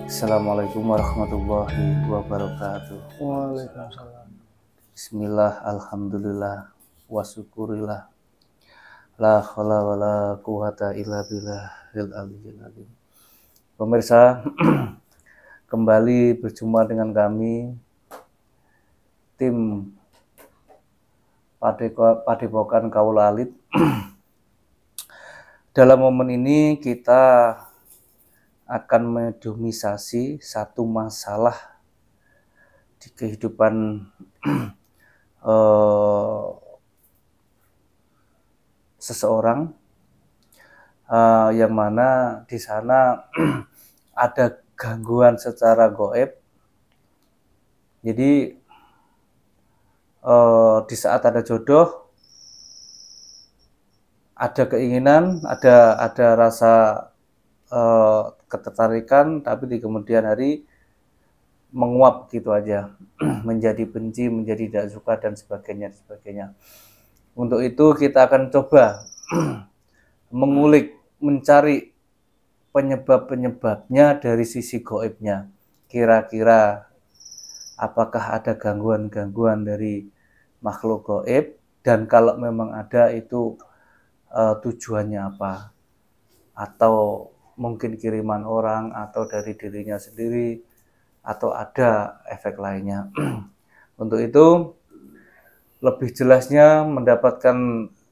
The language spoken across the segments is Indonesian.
Assalamualaikum warahmatullahi wabarakatuh. Waalaikumsalam. Bismillah, alhamdulillah, wa syukurillah, la haula wala quwata illa billahil aliyyil azim. Pemirsa, kembali berjumpa dengan kami tim Padepokan Kaula Alit. Dalam momen ini kita akan mendomisasi satu masalah di kehidupan seseorang, yang mana di sana ada gangguan secara gaib. Jadi di saat ada jodoh, ada keinginan, ada rasa ketertarikan, tapi di kemudian hari menguap gitu aja, menjadi benci, menjadi tidak suka dan sebagainya. Untuk itu kita akan coba mengulik, mencari penyebab-penyebabnya dari sisi gaibnya. Kira-kira apakah ada gangguan-gangguan dari makhluk gaib, dan kalau memang ada itu tujuannya apa, atau mungkin kiriman orang, atau dari dirinya sendiri, atau ada efek lainnya. Untuk itu, lebih jelasnya mendapatkan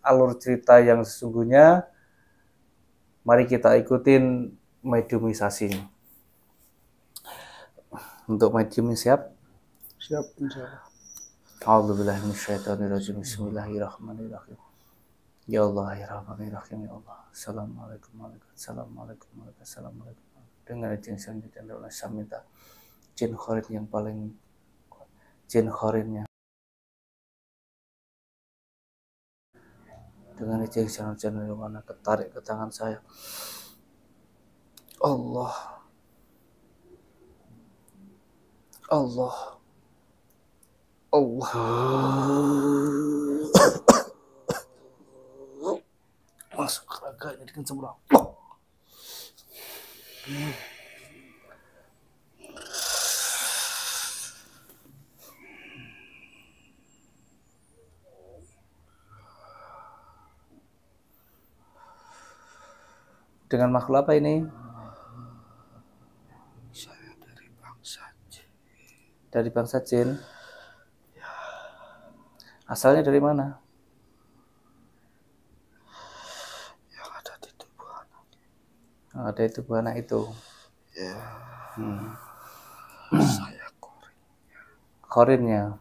alur cerita yang sesungguhnya, mari kita ikutin mediumisasi. Untuk medium siap? Siap, insyaallah. A'udzubillahi minasyaitonirrajim. Bismillahirrahmanirrahim. Ya Allah, ya Rahman, ya Rahim, ya Allah. Assalamualaikum warahmatullahi wabarakatuh. Dengan izin selanjutnya adalah saya minta jin khorin yang paling kuat, jin khorinnya. Dengan izin selanjutnya yang mana ketarik ke tangan saya. Allah, Allah, Allah. Masuk ke raganya dengan semula. Dengan makhluk apa ini? Saya dari bangsa jin. Dari bangsa jin. Asalnya dari mana? Yang ada di tubuh anak. Ada di tubuh anak itu. Ya. Saya khorinnya. Khorinnya.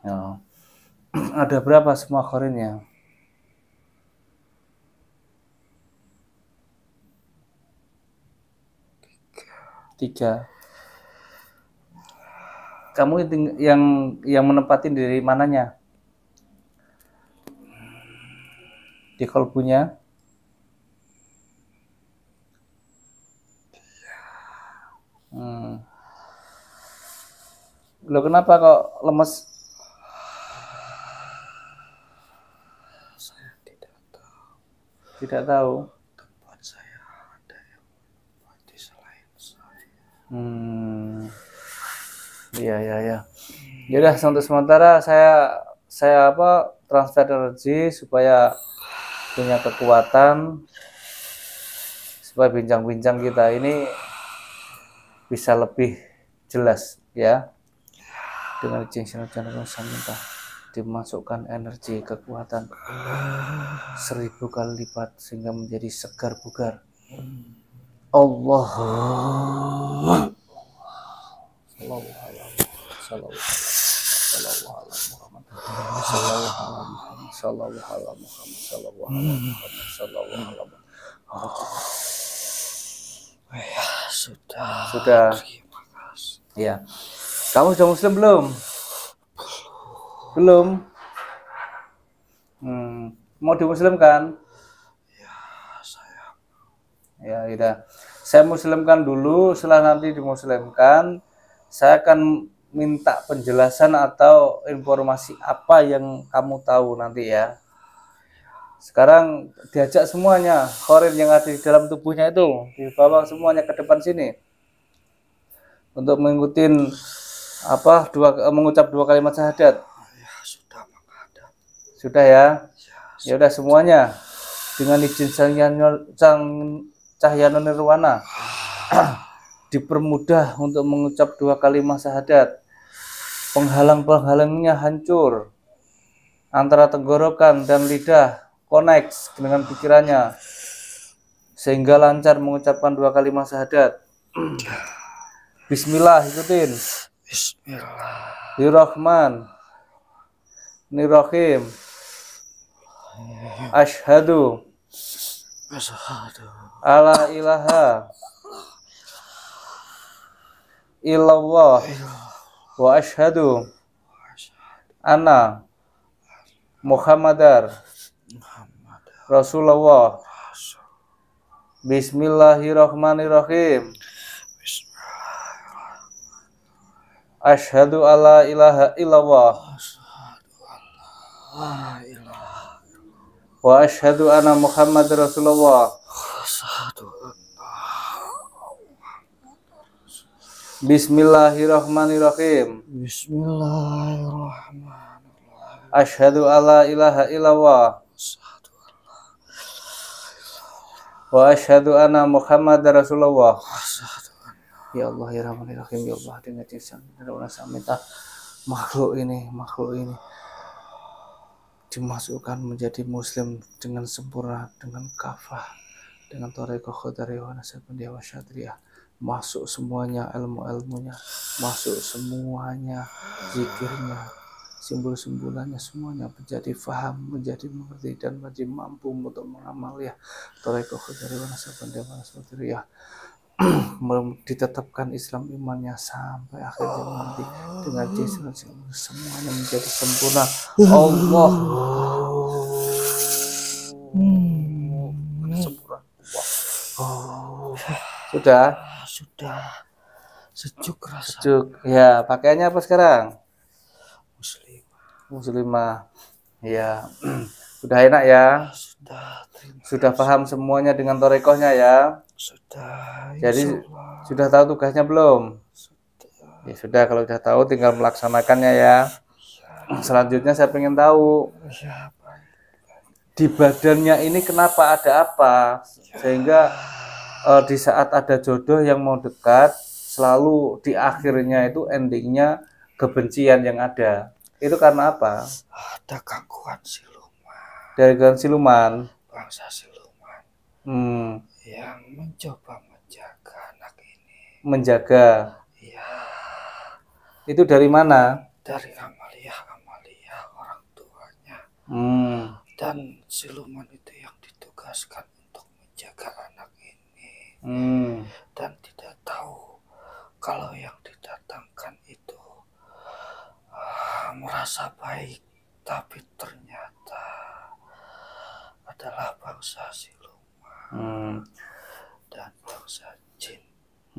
Ya. Ada berapa semua khorinnya? 3. Kamu yang menempatin dari mananya? Di kalbunya? Loh, kenapa kok lemes? Saya tidak tahu. Tidak tahu. Tempat saya ada yang menempati selain saya. Iya. Yaudah, untuk sementara saya transfer energi supaya punya kekuatan, supaya bincang-bincang kita ini bisa lebih jelas ya. Dengan izin saya minta dimasukkan energi kekuatan 1000 kali lipat sehingga menjadi segar bugar. Allah. Ya, sudah. Sudah. Terima kasih. Ya. Kamu sudah muslim belum? Belum. Mau dimuslimkan? Ya, saya. Ya, udah. Saya muslimkan dulu, setelah nanti dimuslimkan, saya akan minta penjelasan atau informasi apa yang kamu tahu nanti ya. Sekarang diajak semuanya, khorin yang ada di dalam tubuhnya itu, dibawa semuanya ke depan sini. untuk mengikuti mengucap 2 kalimat syahadat? Ya, sudah menghadap. Sudah ya? Ya, Ya udah semuanya dengan izin Sang Cahyono Nirwana dipermudah untuk mengucap 2 kalimat syahadat. Penghalang-penghalangnya hancur. Antara tenggorokan dan lidah connect dengan pikirannya sehingga lancar mengucapkan 2 kalimat syahadat. Bismillah, ikutin. Bismillahirrahmanirrahim. Asyhadu alla ilaha illallah wa asyhadu anna Muhammadar Rasulullah. Bismillahirrahmanirrahim. Asyhadu alla ilaha illallah wa asyhadu anna Muhammadar Rasulullah. Bismillahirrahmanirrahim. Bismillahirrahmanirrahim. Asyhadu alla ilaha illallah wa asyhadu anna Muhammadar Rasulullah. Ya Allah ya Rahman ya Rahim, ya Allah dengan cinta dan rasa minta makhluk ini dimasukkan menjadi muslim dengan sempurna, dengan kafah, dengan thariqah qadariyah wa nasabandiyah wa syadriyah, masuk semuanya ilmu-ilmunya, masuk semuanya zikirnya, simbol-simbolannya semuanya menjadi faham, menjadi mengerti dan menjadi mampu untuk mengamal ya thariqah qadariyah wa nasabandiyah wa syadriyah. Ditetapkan Islam imannya sampai akhir zaman nanti dengan jasa semuanya menjadi sempurna. Allah sempurna. Sudah Sejuk rasa. sejuk ya. Pakaiannya apa sekarang? Muslimah ya. Sudah enak ya, sudah paham semuanya dengan thariqahnya ya. Sudah. Jadi sudah tahu tugasnya belum? Ya sudah, kalau sudah tahu tinggal melaksanakannya ya. Selanjutnya saya ingin tahu di badannya ini kenapa ada apa sehingga di saat ada jodoh yang mau dekat selalu di akhirnya itu endingnya kebencian yang ada. Itu karena apa? Ada gangguan siluman. Dari gangguan siluman. Bangsa siluman. Yang mencoba menjaga anak ini. Menjaga. Iya. Itu dari mana? Dari amalia orang tuanya. Dan siluman itu yang ditugaskan untuk menjaga anak ini. Dan tidak tahu kalau yang didatangkan itu merasa baik, tapi ternyata adalah bangsa siluman dan bangsa jin.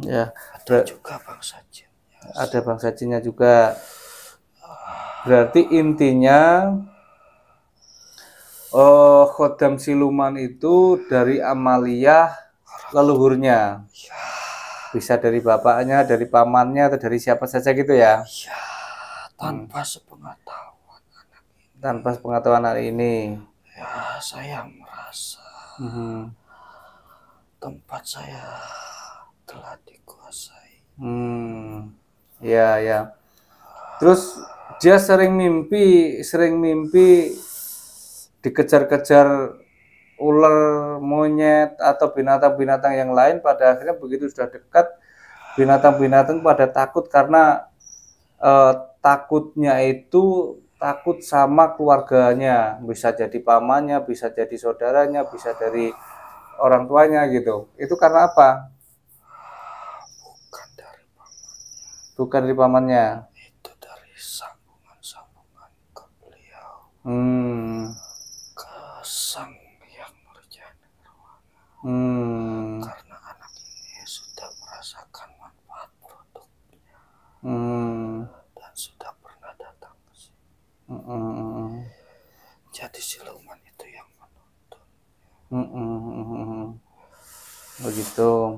Ya, ada juga bangsa jin. Ada bangsa jinnya juga. Berarti intinya khodam siluman itu dari amaliyah leluhurnya. Bisa dari bapaknya, dari pamannya, atau dari siapa saja gitu ya. Tanpa sepengetahuan anak ini. Tanpa sepengetahuan anak ini. Ya, saya merasa tempat saya telah dikuasai. Ya. Terus dia sering mimpi dikejar-kejar ular, monyet atau binatang-binatang yang lain. Pada akhirnya begitu sudah dekat, binatang-binatang pada takut karena takutnya itu takut sama keluarganya, bisa jadi pamannya, bisa jadi saudaranya, bisa dari orang tuanya gitu. Itu karena apa? Bukan dari pamannya. Itu dari sambungan ke beliau. Ke sang yang nurjana nirwana. Karena anak ini sudah merasakan manfaat produknya. Dan sudah pernah datang ke sini. Jadi siluman itu yang menuntun. Begitu.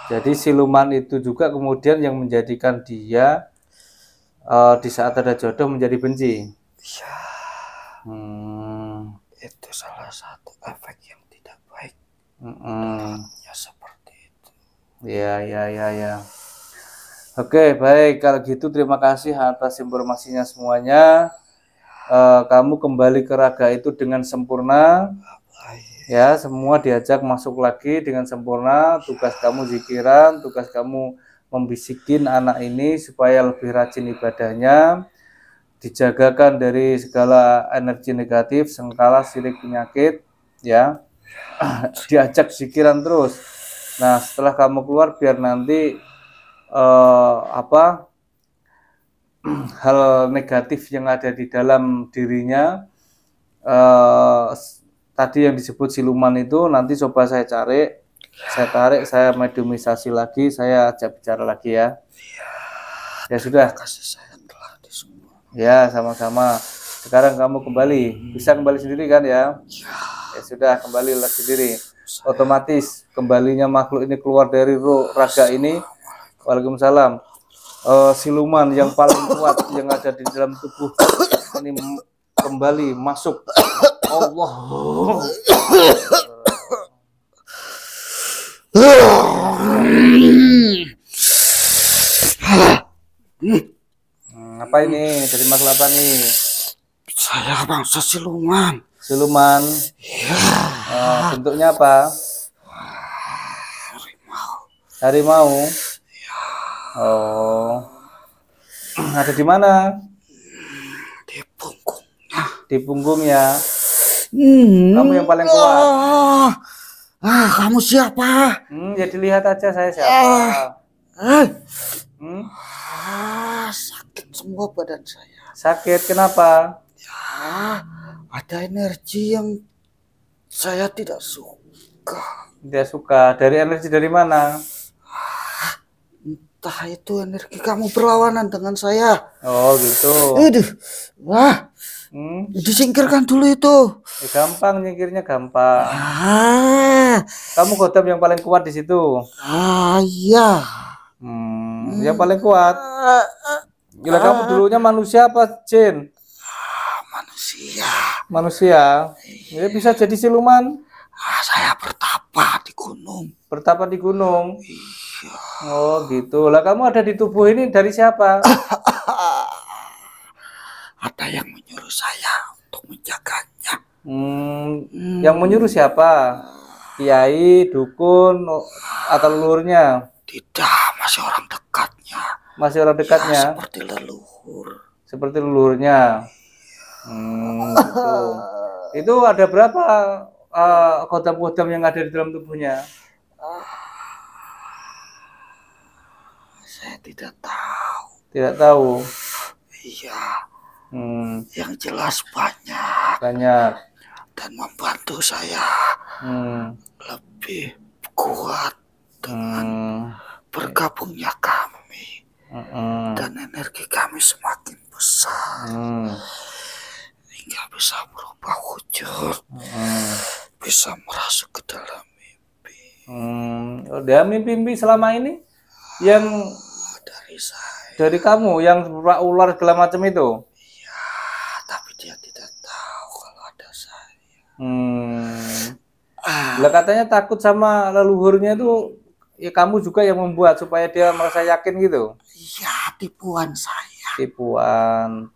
Jadi siluman itu juga kemudian yang menjadikan dia di saat ada jodoh menjadi benci. Ya, itu salah satu efek yang tidak baik. Ya seperti itu. Ya. Oke, baik. Kalau gitu terima kasih atas informasinya semuanya. Kamu kembali ke raga itu dengan sempurna. Ya, semua diajak masuk lagi dengan sempurna. Tugas kamu zikiran, tugas kamu membisikin anak ini supaya lebih rajin ibadahnya, dijagakan dari segala energi negatif, sengkala, sirik, penyakit, ya. Diajak zikiran terus. Nah, setelah kamu keluar biar nanti hal negatif yang ada di dalam dirinya tadi yang disebut siluman itu nanti coba saya tarik, saya mediumisasi lagi, saya ajak bicara lagi ya. Ya sudah. Ya, sama-sama. Sekarang kamu kembali, bisa kembali sendiri kan ya? Ya sudah, kembali lagi sendiri. Otomatis kembalinya makhluk ini keluar dari raga ini. Waalaikumsalam. Siluman yang paling kuat yang ada di dalam tubuh ini kembali masuk. Allah. Apa ini? Dari makhluk apa nih? Saya bangsa siluman. Siluman. Ya. Bentuknya apa? Harimau. Oh. Ada di mana? Di punggungnya. Di punggungnya. Kamu yang paling kuat. Kamu siapa? Ya dilihat aja saya siapa. Sakit semua badan saya. Sakit kenapa? Ya, ada energi yang saya tidak suka. Tidak suka. Dari energi dari mana? Entah itu energi kamu berlawanan dengan saya. Oh gitu. Wah. Disingkirkan dulu itu. Gampang nyingkirnya gampang. Kamu godam yang paling kuat di situ. Iya. Yang paling kuat. Gila, kamu dulunya manusia apa jin? Manusia. Manusia. Ya bisa jadi siluman. Saya bertapa di gunung. Bertapa di gunung. Iya. Oh gitu. Lah kamu ada di tubuh ini dari siapa? Ada yang menyuruh saya untuk menjaganya. Yang menyuruh siapa? Kiai, dukun, atau leluhurnya? Tidak, masih orang dekatnya. Masih orang dekatnya? Ya, seperti leluhur. Seperti leluhurnya. Gitu. Itu ada berapa kodam-kodam yang ada di dalam tubuhnya? Saya tidak tahu. Tidak tahu? Iya. Yang jelas banyak. Banyak. Dan membantu saya lebih kuat dengan bergabungnya kami. Dan energi kami semakin besar. Hingga bisa berubah wujud. Bisa merasuk ke dalam mimpi. Udah mimpi selama ini? Yang dari saya. Dari kamu yang ular segala macam itu? Iya, tapi dia tidak tahu kalau ada saya. Lah katanya takut sama leluhurnya itu, ya kamu juga yang membuat supaya dia merasa yakin gitu? Iya, tipuan saya. Tipuan.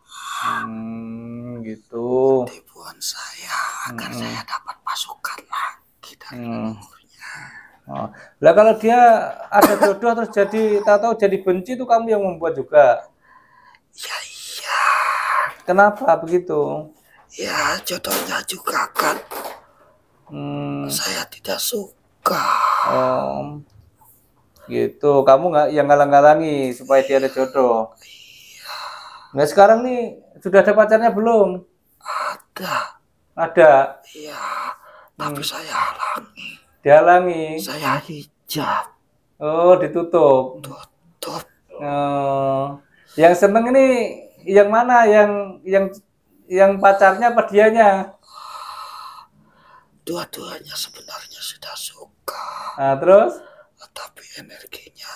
Gitu. Tipuan saya agar saya dapat pasukan lagi dari leluhurnya. Lah kalau dia ada jodoh terus tahu-tahu jadi benci itu kamu yang membuat juga? Ya iya. Kenapa begitu? Ya jodohnya juga kan. Saya tidak suka. Gitu. Kamu nggak yang ngalang-ngalangi supaya dia ada jodoh? Iya. Nah sekarang nih sudah ada pacarnya belum? Ada. Iya. Tapi saya halangi. Dihalangi. Saya hijab. Oh, ditutup. Tutup. Yang seneng ini yang mana? Yang pacarnya apa dianya? Dua-duanya sebenarnya sudah suka. Nah, terus? Tapi energinya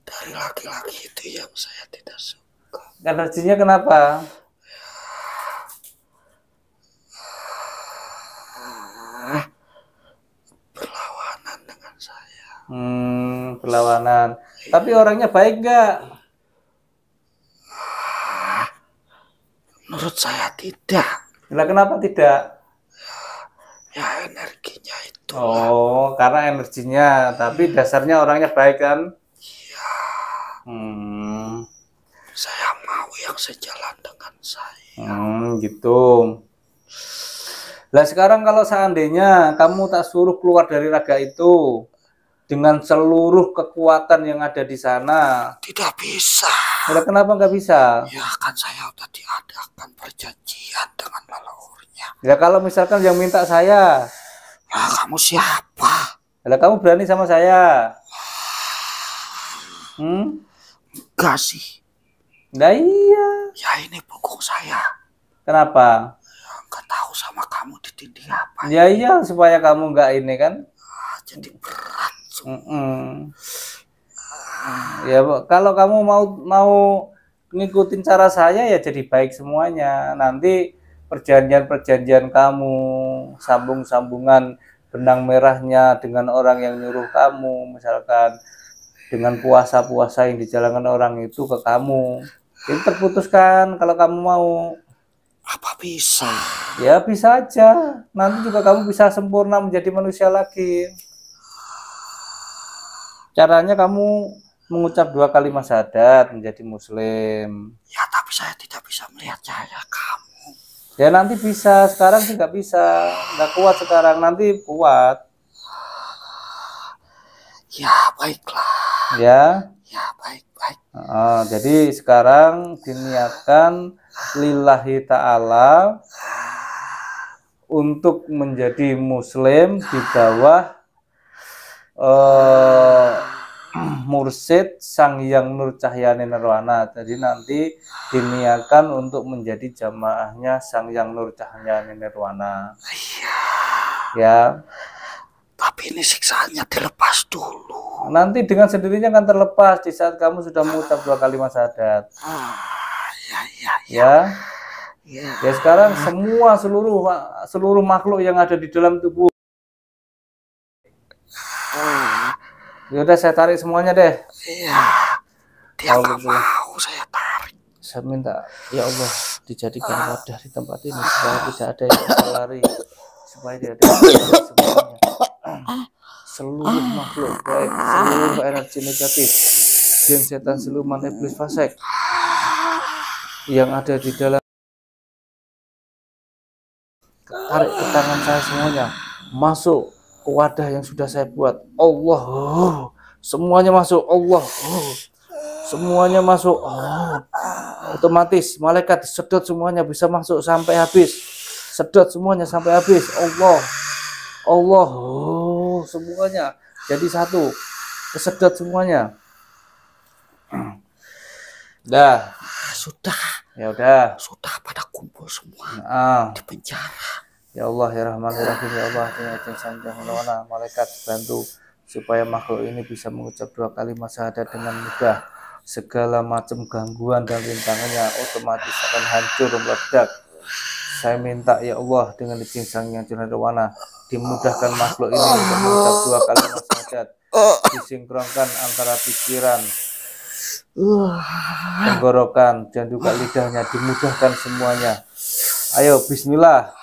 dari laki-laki itu yang saya tidak suka. Energinya kenapa? Berlawanan dengan saya. Perlawanan. Tapi orangnya baik nggak? Menurut saya tidak. Lah kenapa tidak? Ya energinya itu. Oh, karena energinya. Tapi dasarnya orangnya baik kan? Iya. Hmm, Saya mau yang sejalan dengan saya. gitu. Lah sekarang kalau seandainya kamu tak suruh keluar dari raga itu dengan seluruh kekuatan yang ada di sana, Tidak bisa. lah kenapa nggak bisa? Ya kan saya udah diadakan perjanjian dengan leluhurnya. Ya kalau misalkan yang minta saya, Lah kamu siapa? lah kamu berani sama saya? Enggak sih. Nah iya. Ya ini punggung saya. Kenapa? Enggak tahu sama kamu ditindih apa. Ya iya supaya kamu nggak ini kan? Jadi berat. Ya kalau kamu mau ngikutin cara saya ya jadi baik semuanya. Nanti perjanjian-perjanjian kamu, sambung-sambungan benang merahnya dengan orang yang nyuruh kamu, misalkan dengan puasa-puasa yang dijalankan orang itu ke kamu, itu terputuskan kalau kamu mau. Apa bisa? Ya bisa aja. Nanti juga kamu bisa sempurna menjadi manusia lagi. Caranya kamu mengucap 2 kalimat syahadat menjadi muslim. Ya tapi saya tidak bisa melihat cahaya kamu. Ya nanti bisa, sekarang sih nggak bisa, nggak kuat sekarang, nanti kuat. Ya baiklah. Ya. Ya baik-baik. Jadi sekarang diniatkan lillahi ta'ala untuk menjadi muslim di bawah mursyid Sang Hyang Nur Cahyani Nirwana. Jadi nanti diniatkan untuk menjadi jamaahnya Sang Hyang Nur Cahyani Nirwana. Iya. Ya. Tapi ini siksaannya dilepas dulu. Nanti dengan sendirinya akan terlepas di saat kamu sudah mengucap 2 kalimat syahadat. Ya. Ya sekarang semua seluruh makhluk yang ada di dalam tubuh. Ya udah saya tarik semuanya deh. Iya. Dia nggak mau saya tarik. Saya minta ya Allah dijadikan wadah di tempat ini supaya tidak ada yang bisa lari, supaya tidak ada yang bisa lari semuanya. Seluruh makhluk baik, seluruh energi negatif, jin, setan, siluman, iblis, fasik yang ada di dalam, tarik ke tangan saya semuanya, masuk ke wadah yang sudah saya buat. Allah, semuanya masuk. Allah, semuanya masuk. Otomatis malaikat sedot semuanya bisa masuk sampai habis. Sedot semuanya sampai habis. Allah, semuanya jadi satu, kesedot semuanya. Dah, Sudah. ya udah. Sudah pada kumpul semua di penjara. Ya Allah, ya Rahman, ya Rahim, ya Allah, dengan izin Sang Hyang Nirwana, malaikat bantu supaya makhluk ini bisa mengucap 2 kalimat syahadat dengan mudah. Segala macam gangguan dan rintangannya otomatis akan hancur meledak. Saya minta ya Allah dengan izin Sang Hyang Nirwana, dimudahkan makhluk ini untuk mengucap 2 kalimat syahadat, disinkronkan antara pikiran, tenggorokan dan juga lidahnya, dimudahkan semuanya. Ayo bismillah.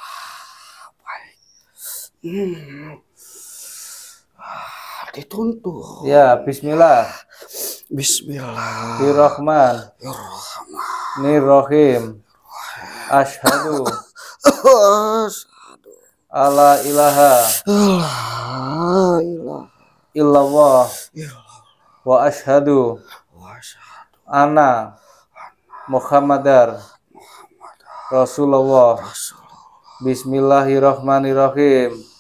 Dituntut. Ya bismillah. Bismillahirrahmanirrahim. Asyhadu alla ilaha illallah wa asyhadu anna Muhammadar Rasulullah. Bismillahirrahmanirrahim.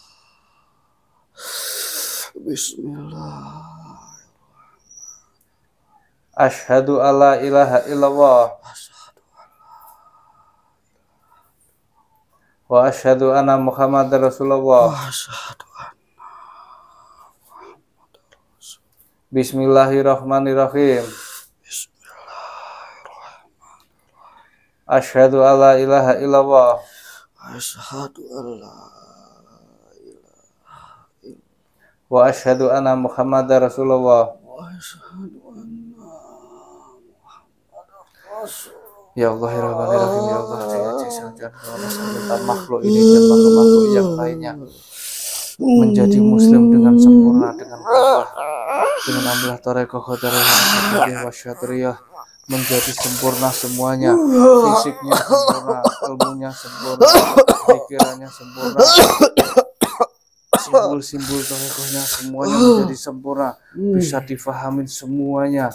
Bismillah. Asyhadu alla ilaha illallah wa asyhadu anna Muhammadar Rasulullah. Bismillahirrahmanirrahim. Bismillahirrahmanirrahim. Asyhadu alla ilaha illallah. Asyhadu alla Wa asyhadu anna Muhammadar Rasulullah. wa asyhadu anna Muhammadar Rasul. Ya Allah, ya Rabbal Alamin, ya Allah, tentang makhluk ini dan makhluk-makhluk yang lainnya menjadi muslim dengan sempurna, dengan Allah, dengan amlah tarekoh tarekoh wasyatriyah, menjadi sempurna semuanya, fisiknya sempurna, ilmunya sempurna, pikirannya sempurna, simbol-simbol tarekohnya semuanya menjadi sempurna, bisa difahamin semuanya.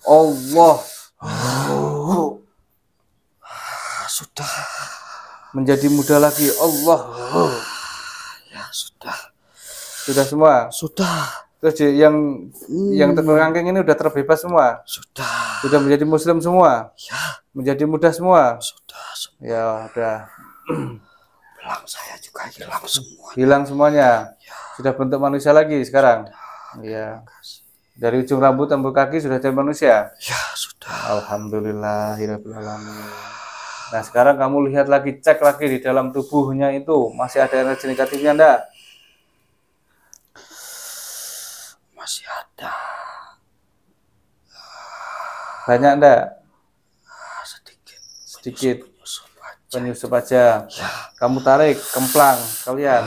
Allah Sudah menjadi mudah lagi. Allah ya sudah semua. Sudah. Terus yang terperangkeng ini udah terbebas semua. Sudah menjadi muslim semua. Ya. Menjadi mudah semua. Sudah. Ya udah. Belang saya juga hilang semua. Hilang semuanya. Ya. Sudah bentuk manusia lagi sekarang. Ya. Dari ujung rambut sampai kaki sudah jadi manusia. Ya sudah. Alhamdulillahirabbil alamin. Nah sekarang kamu lihat lagi, cek lagi di dalam tubuhnya itu masih ada energi negatifnya enggak? Masih ada. Banyak enggak? Sedikit. Penyusup aja. Ya. Kamu tarik, kemplang kalian.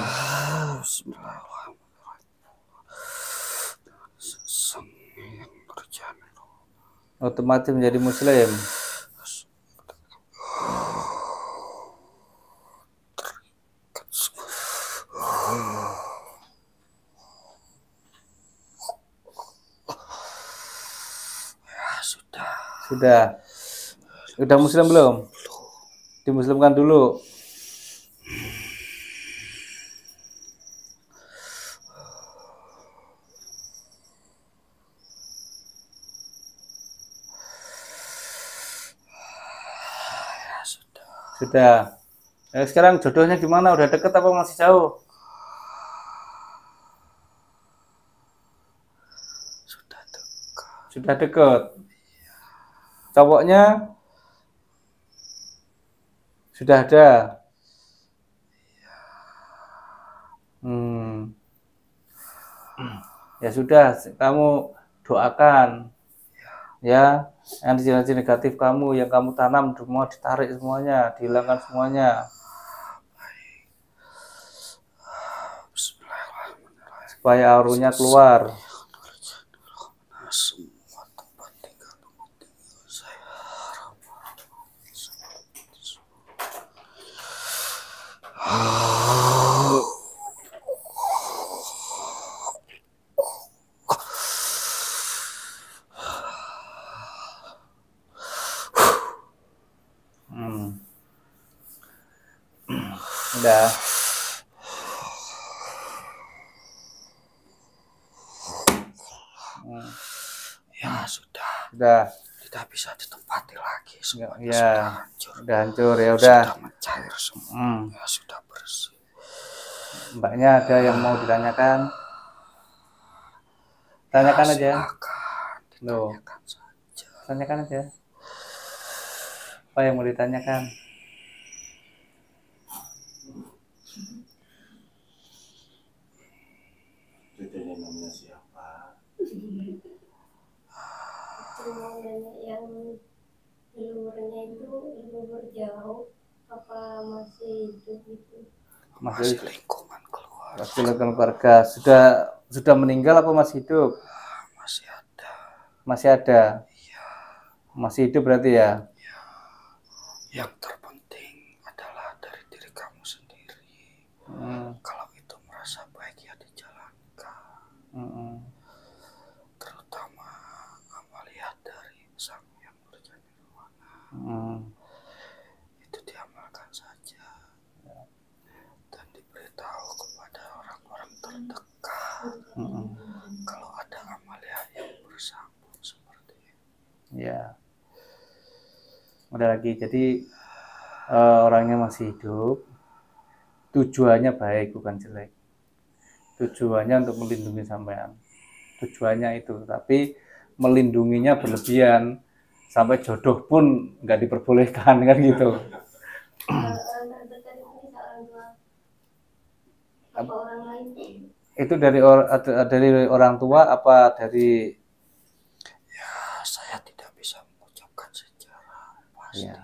Otomatis menjadi muslim. Sudah muslim belum? Dimuslimkan dulu. Sudah. Sekarang jodohnya gimana? Udah deket apa masih jauh? Sudah deket. Cowoknya sudah ada. Ya sudah, kamu doakan ya, energi negatif kamu yang kamu tanam semua ditarik semuanya, dihilangkan semuanya, supaya auranya keluar. Udah. Ya sudah. Tidak bisa ditempati lagi. Semuanya ya. Sudah hancur. Ya udah. Sudah mencair semua. Ya sudah bersih. Mbaknya ada yang mau ditanyakan? Tanyakan aja. Loh. Saja. Tanyakan aja. Apa yang mau ditanyakan? Ini namanya siapa? Yang leluhurnya itu leluhur jauh apa masih hidup itu? Masih lingkungan keluarga. Masih lingkungan keluarga. Sudah meninggal apa masih hidup? Masih ada. Masih ada. Iya. Masih hidup berarti ya? Iya. Yang terpenting adalah dari diri kamu sendiri. Kalau itu merasa baik ya dijalankan. Terutama amaliat dari Sang Yang Nurjani Ruwana. Itu diamalkan saja. Dan diberitahu kepada orang-orang terdekat. Kalau ada amaliat yang bersambung seperti ini. Ya. Ada lagi. Jadi orangnya masih hidup. Tujuannya baik bukan jelek. Tujuannya untuk melindungi sampean. tujuannya itu, tapi melindunginya berlebihan sampai jodoh pun nggak diperbolehkan kan gitu. Kalau orang terdekat itu bisa orang tua apa orang lain? Itu dari orang tua apa dari? Ya, saya tidak bisa mengucapkan secara pasti. Ya.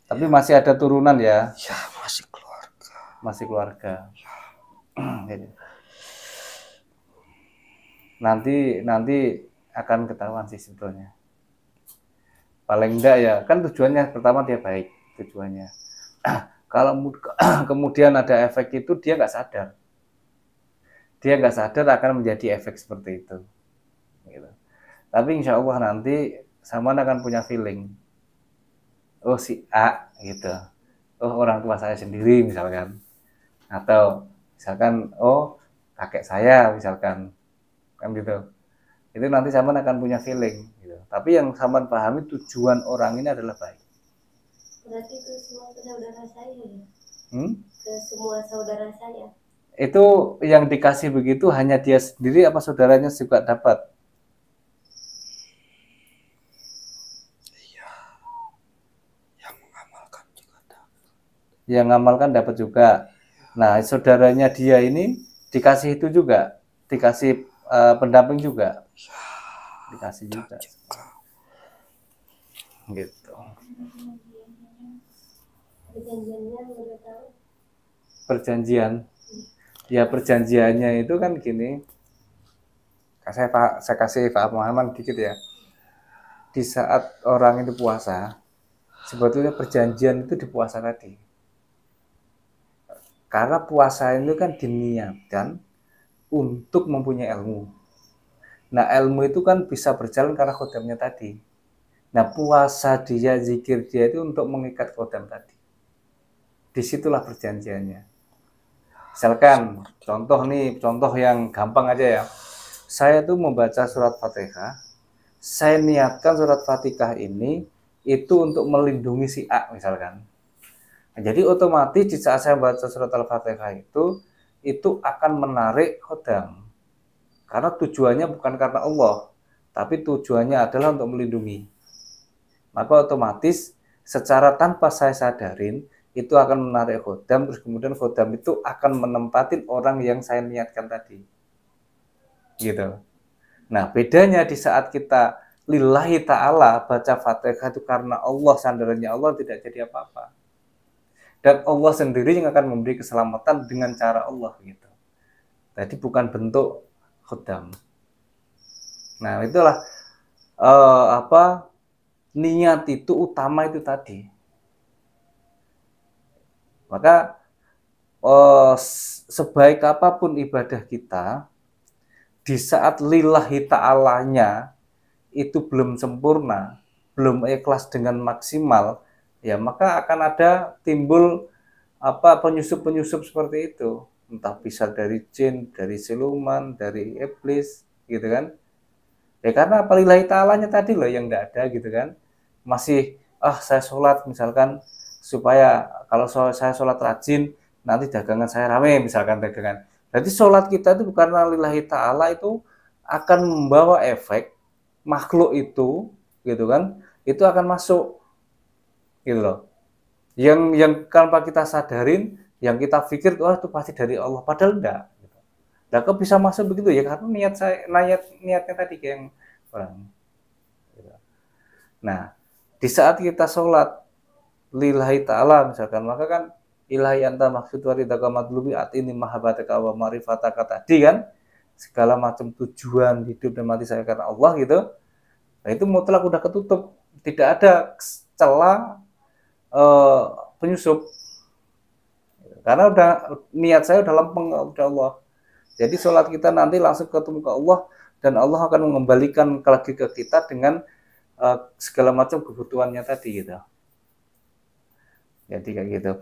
Tapi masih ada turunan ya? Ya, masih keluarga. Masih keluarga. Nanti akan ketahuan sih sebetulnya. Paling enggak ya, kan tujuannya pertama dia baik tujuannya. Kalau kemudian ada efek itu dia nggak sadar. Dia nggak sadar akan menjadi efek seperti itu. Gitu. Tapi insya Allah nanti Saman akan punya feeling. Oh si A gitu. Oh orang tua saya sendiri misalkan. Atau misalkan oh kakek saya misalkan. Kan gitu. Itu nanti Saman akan punya feeling. Gitu. Tapi yang Saman pahami tujuan orang ini adalah baik. Berarti itu semua saudara saya ya? Ke semua saudara saya. Itu yang dikasih begitu hanya dia sendiri apa saudaranya juga dapat? Iya. Yang mengamalkan juga dapat. Yang mengamalkan dapat juga. Nah, saudaranya dia ini dikasih itu juga, dikasih pendamping juga. Dikasih juga. Gitu. Perjanjiannya udah tahu. Perjanjian. Ya perjanjiannya itu kan gini. Saya kasih pemahaman dikit ya. Di saat orang itu puasa, sebetulnya perjanjian itu di puasa tadi. Karena puasa itu kan diniatkan untuk mempunyai ilmu. Nah ilmu itu kan bisa berjalan karena khodamnya tadi. Nah puasa dia, zikir dia itu untuk mengikat khodam tadi. Disitulah perjanjiannya. Misalkan contoh yang gampang aja ya. Saya tuh membaca surat Fatihah. Saya niatkan surat Fatihah ini itu untuk melindungi si A misalkan. Nah, jadi otomatis di saat saya baca surat Al-Fatihah itu akan menarik khodam. Karena tujuannya bukan karena Allah, tapi tujuannya adalah untuk melindungi. Maka otomatis secara tanpa saya sadarin itu akan menarik khodam, terus kemudian khodam itu akan menempatin orang yang saya niatkan tadi. Gitu. Nah, bedanya di saat kita lillahi ta'ala baca Fatihah itu karena Allah, sandarannya Allah tidak jadi apa-apa. Dan Allah sendiri yang akan memberi keselamatan dengan cara Allah gitu. Jadi bukan bentuk khodam. Nah, itulah niat itu utama itu tadi. Maka sebaik apapun ibadah kita, di saat lillahi ta'alanya itu belum sempurna, belum ikhlas dengan maksimal, ya maka akan ada timbul penyusup-penyusup seperti itu. Entah bisa dari jin, dari siluman, dari iblis, gitu kan. Ya karena apa lillahi ta'alanya tadi loh yang tidak ada gitu kan. Masih, saya sholat misalkan, supaya kalau saya sholat rajin nanti dagangan saya rame misalkan dagangan. Jadi sholat kita itu bukan lillahi ta'ala itu akan membawa efek makhluk itu gitu kan, itu akan masuk gitu loh. Yang tanpa kita sadarin, yang kita pikir itu pasti dari Allah, padahal enggak. Nah, kok bisa masuk begitu ya karena niatnya tadi kayak yang orang. Nah, di saat kita sholat lillahi ta'ala misalkan, maka kan ilahi anta maksud waridaka madlubi atini mahabbataka wa marifataka tadi kan, segala macam tujuan hidup dan mati saya karena Allah gitu. Nah itu mutlak udah ketutup, tidak ada celah penyusup karena udah niat saya udah lempeng udah Allah. Jadi sholat kita nanti langsung ketemu ke Allah dan Allah akan mengembalikan lagi ke kita dengan segala macam kebutuhannya tadi gitu. Jadi kayak gitu.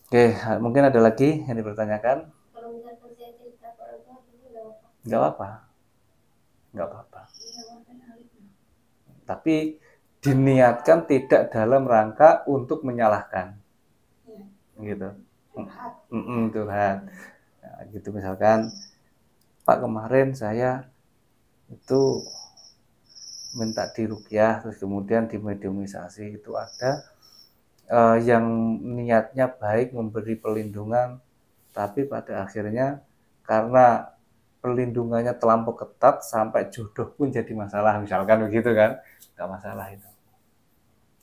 Oke, mungkin ada lagi yang dipertanyakan? Kalau misalkan saya cerita ke orang tua itu Nggak apa-apa. Nggak apa-apa. Tapi diniatkan tidak dalam rangka untuk menyalahkan. Gitu. Curhat. Nah, gitu misalkan, Pak kemarin saya itu minta diruqyah, terus kemudian dimediumisasi. Itu ada yang niatnya baik memberi perlindungan, tapi pada akhirnya karena perlindungannya terlampau ketat sampai jodoh pun jadi masalah, misalkan begitu kan, nggak masalah itu.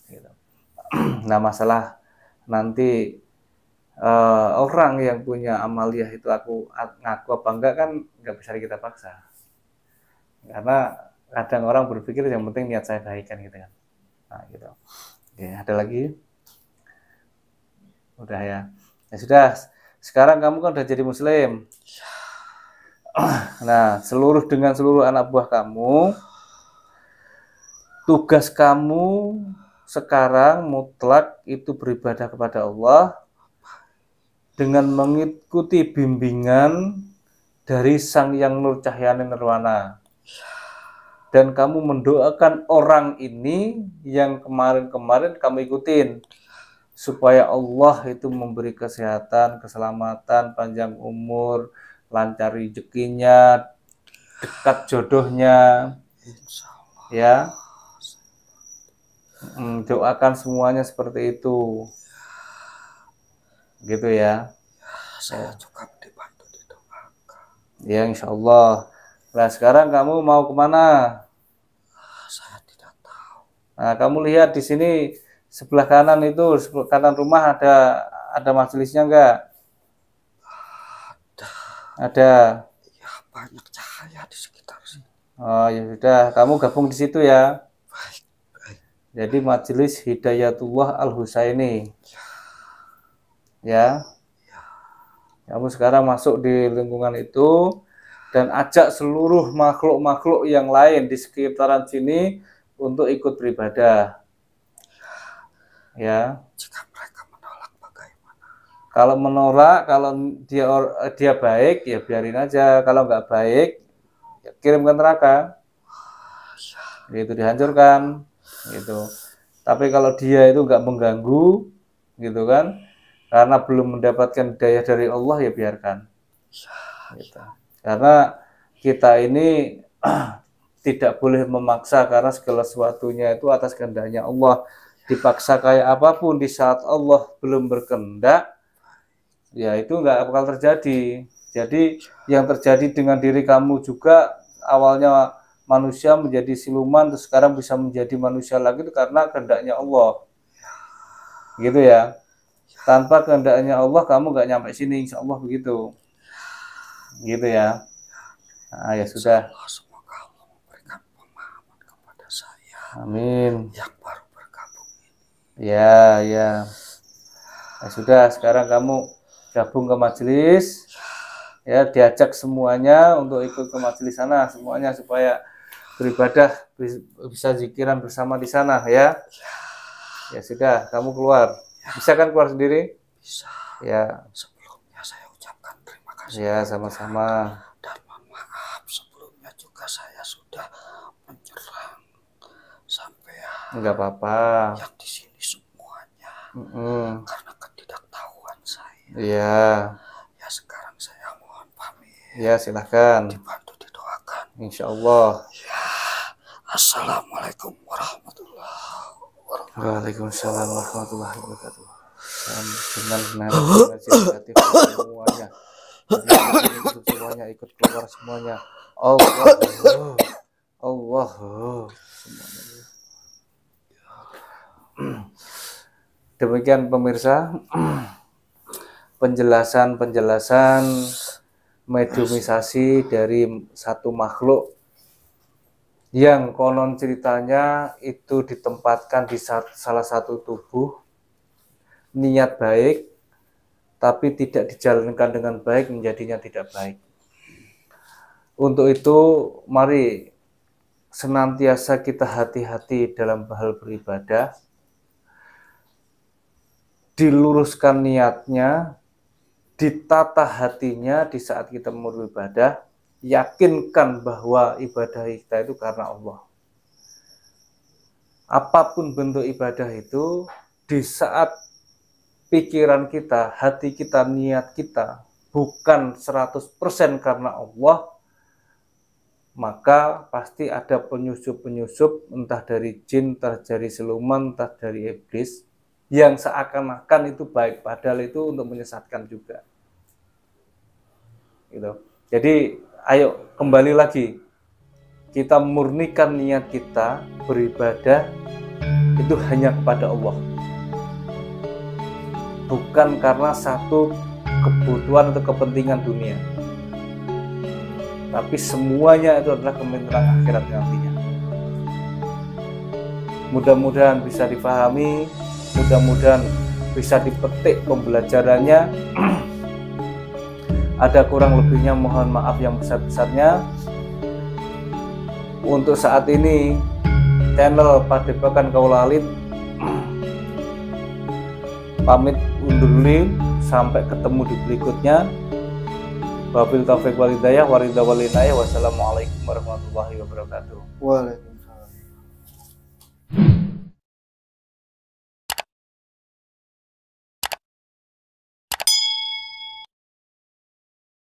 Gitu. Nah masalah nanti orang yang punya amaliyah itu aku ngaku apa enggak kan nggak bisa kita paksa, karena kadang orang berpikir yang penting niat saya baik kan gitu kan. Nah gitu. Oke, ada lagi? Udah ya. Ya sudah. Sekarang kamu kan udah jadi muslim. Nah, dengan seluruh anak buah kamu, tugas kamu sekarang mutlak itu beribadah kepada Allah dengan mengikuti bimbingan dari Sang Yang Nur Cahyani Nirwana. Dan kamu mendoakan orang ini yang kemarin-kemarin kamu ikutin, supaya Allah itu memberi kesehatan, keselamatan, panjang umur, lancar rezekinya, dekat jodohnya, ya. Doakan semuanya seperti itu, gitu ya. Saya juga dibantu didoakan. Ya, insya Allah. Nah, sekarang kamu mau kemana? Saya tidak tahu. Nah, kamu lihat di sini sebelah kanan itu, sebelah kanan rumah ada majelisnya enggak? Ada. Ya, banyak cahaya di sekitar sini. Oh, ya sudah, kamu gabung di situ ya. Baik. Jadi Majelis Hidayatullah Al-Husaini. Ya. Kamu sekarang masuk di lingkungan itu dan ajak seluruh makhluk-makhluk yang lain di sekitaran sini untuk ikut beribadah. Ya. Jika mereka menolak bagaimana? Kalau menolak, kalau dia baik ya biarin aja. Kalau nggak baik, ya kirim ke neraka. Gitu, dihancurkan. Gitu. Tapi kalau dia itu nggak mengganggu, gitu kan? Karena belum mendapatkan hidayah dari Allah ya biarkan. Gitu. Karena kita ini tidak boleh memaksa, karena segala sesuatunya itu atas kehendaknya Allah. Dipaksa kayak apapun di saat Allah belum berkehendak, ya itu nggak bakal terjadi. Jadi yang terjadi dengan diri kamu juga, awalnya manusia menjadi siluman, terus sekarang bisa menjadi manusia lagi, itu karena kehendaknya Allah. Gitu ya. Tanpa kehendaknya Allah kamu nggak nyampe sini, insya Allah begitu. Gitu ya. Nah, ya sudah. Semoga Allah memberikan pemahaman kepada saya. Amin. Yang baru bergabung ini. Ya, ya. Nah, sudah, sekarang kamu gabung ke majelis. Ya, diajak semuanya untuk ikut ke majelis sana, semuanya, supaya beribadah, bisa zikiran bersama di sana ya. Ya sudah, kamu keluar. Bisa kan keluar sendiri? Bisa. Ya. Sebelumnya saya ucapkan terima kasih. Ya, sama-sama. Dan mohon maaf sebelumnya juga saya sudah menyerang sampean. Enggak apa-apa. Yang di sini semuanya. Karena ketidaktahuan saya. Iya. Ya sekarang saya mohon pamit. Ya, silahkan. Dibantu didoakan. Insya Allah. Ya. Assalamualaikum warahmatullahi wabarakatuh. Waalaikumsalam warahmatullahi wabarakatuh. Dengan energi negatif semuanya, untuk semuanya ikut keluar semuanya. Allah, semuanya. Demikian pemirsa, penjelasan mediumisasi dari satu makhluk yang konon ceritanya itu ditempatkan di salah satu tubuh, niat baik, tapi tidak dijalankan dengan baik, menjadinya tidak baik. Untuk itu, mari senantiasa kita hati-hati dalam hal beribadah, diluruskan niatnya, ditata hatinya di saat kita mau beribadah, yakinkan bahwa ibadah kita itu karena Allah. Apapun bentuk ibadah itu, di saat pikiran kita, hati kita, niat kita bukan 100% karena Allah, maka pasti ada penyusup-penyusup, entah dari jin, entah dari siluman, entah dari iblis, yang seakan-akan itu baik, padahal itu untuk menyesatkan juga. Gitu. Jadi ayo kembali lagi, kita murnikan niat kita beribadah itu hanya kepada Allah, bukan karena satu kebutuhan atau kepentingan dunia, tapi semuanya itu adalah kepentingan akhirat nantinya. Mudah-mudahan bisa dipahami, mudah-mudahan bisa dipetik pembelajarannya. Ada kurang lebihnya mohon maaf yang besar-besarnya. Untuk saat ini channel Padepokan Kaula Alim pamit undur diri, sampai ketemu di berikutnya. Wabil taufiq wal hidayah, wassalamualaikum warahmatullahi wabarakatuh. Waalaikumsalam.